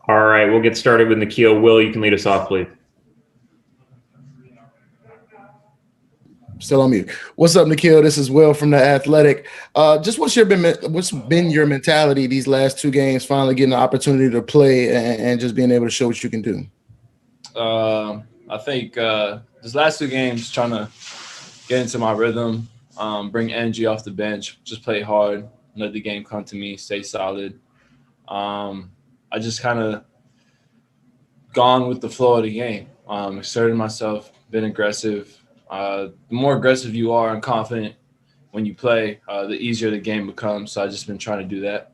All right, we'll get started with Nickeil. Will, you can lead us off, please. Still on mute. What's up, Nickeil? This is Will from The Athletic. Just what's been your mentality these last two games, finally getting the opportunity to play and just being able to show what you can do? I think these last two games, trying to get into my rhythm, bring energy off the bench, just play hard, let the game come to me, stay solid. I just kind of gone with the flow of the game, asserted myself, been aggressive. The more aggressive you are and confident when you play, the easier the game becomes. So I've just been trying to do that.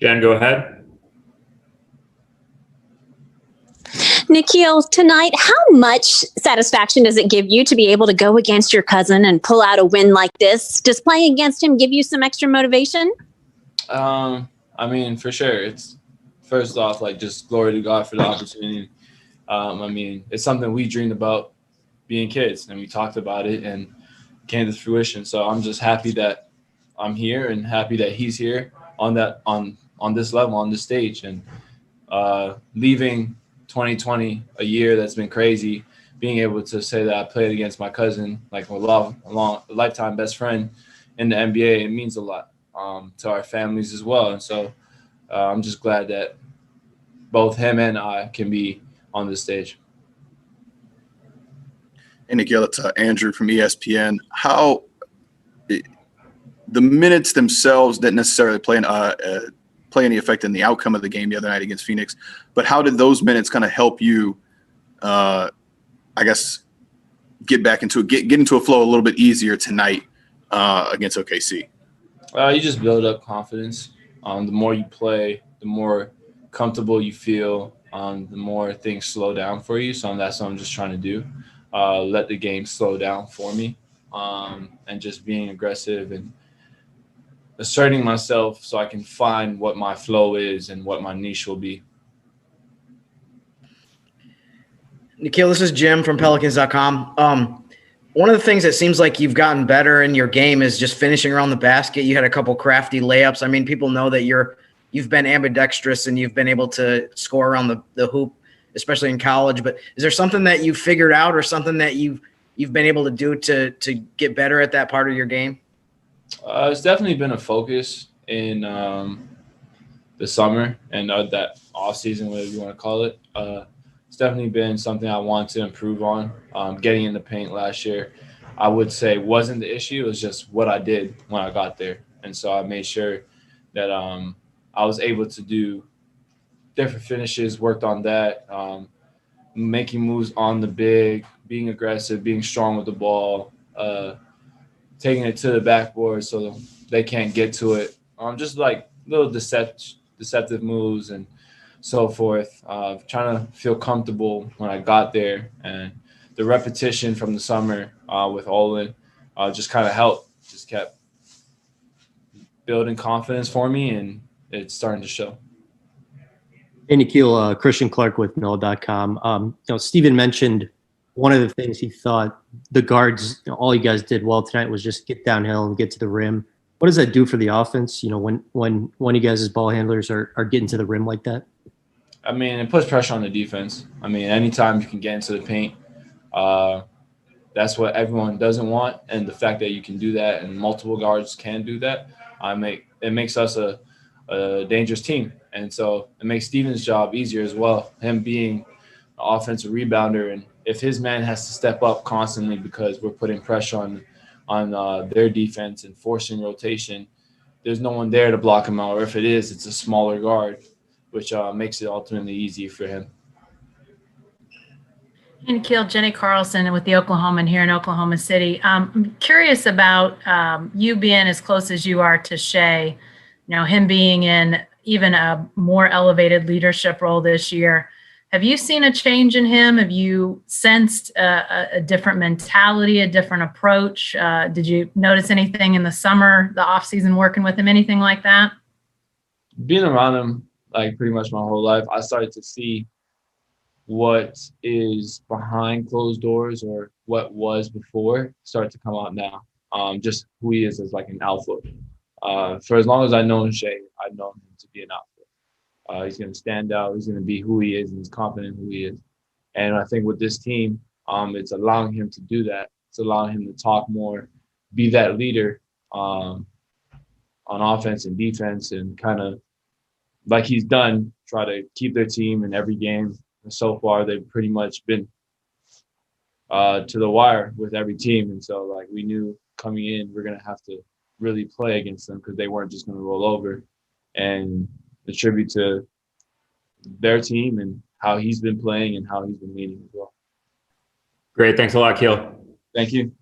Jen, go ahead. Nickeil, tonight, how much satisfaction does it give you to be able to go against your cousin and pull out a win like this? Does playing against him give you some extra motivation? I mean, for sure. It's first off, like, just glory to God for the opportunity. I mean, it's something we dreamed about being kids, and we talked about it and came to fruition. So I'm just happy that I'm here and happy that he's here on this level, on this stage, and leaving 2020, a year that's been crazy, being able to say that I played against my cousin, like a lifetime best friend in the NBA, it means a lot to our families as well. And so I'm just glad that both him and I can be on this stage. And Nickeil, it's Andrew from ESPN. How the minutes themselves didn't necessarily play any effect in the outcome of the game the other night against Phoenix, but how did those minutes kind of help you, I guess, get into a flow a little bit easier tonight against OKC? You just build up confidence. The more you play, the more comfortable you feel, the more things slow down for you. So that's what I'm just trying to do. Let the game slow down for me, and just being aggressive and asserting myself so I can find what my flow is and what my niche will be. Nickeil, this is Jim from Pelicans.com. One of the things that seems like you've gotten better in your game is just finishing around the basket. You had a couple crafty layups. I mean, people know that you've been ambidextrous and you've been able to score around the hoop, especially in college. But is there something that you figured out or something that you've been able to do to get better at that part of your game? It's definitely been a focus in the summer and that off season, whatever you want to call it. It's definitely been something I want to improve on. Getting in the paint last year, I would say wasn't the issue. It was just what I did when I got there. And so I made sure that I was able to do different finishes, worked on that, making moves on the big, being aggressive, being strong with the ball, taking it to the backboard so they can't get to it. Just like little deceptive moves and so forth. Trying to feel comfortable when I got there, and the repetition from the summer with Olin just kind of helped. Just kept building confidence for me, and it's starting to show. Hey, Nickeil, Christian Clark with Noah.com. Steven mentioned one of the things he thought the guards, all you guys did well tonight was just get downhill and get to the rim. What does that do for the offense? When one of you guys as ball handlers are getting to the rim like that? I mean, it puts pressure on the defense. I mean, anytime you can get into the paint, that's what everyone doesn't want. And the fact that you can do that and multiple guards can do that, it makes us a dangerous team. And so it makes Steven's job easier as well, him being an offensive rebounder. And if his man has to step up constantly because we're putting pressure on their defense and forcing rotation, there's no one there to block him out. Or if it is, it's a smaller guard, which makes it ultimately easy for him. And Nickeil, Jenny Carlson with the Oklahoman here in Oklahoma City. I'm curious about you being as close as you are to Shea, him being in even a more elevated leadership role this year. Have you seen a change in him? Have you sensed a different mentality, a different approach? Did you notice anything in the summer, the off season, working with him, anything like that? Being around him, like pretty much my whole life, I started to see what is behind closed doors or what was before start to come out now. Just who he is as like an alpha. for as long as I've known Shea, I've known him to be an alpha. He's going to stand out. He's going to be who he is, and he's confident in who he is. And I think with this team, it's allowing him to do that. It's allowing him to talk more, be that leader on offense and defense, and kind of like he's done, try to keep their team in every game. And so far, they've pretty much been to the wire with every team. And so, like, we knew coming in, we're going to have to really play against them because they weren't just going to roll over. And the tribute to their team and how he's been playing and how he's been leading as well. Great. Thanks a lot, Keel. Thank you.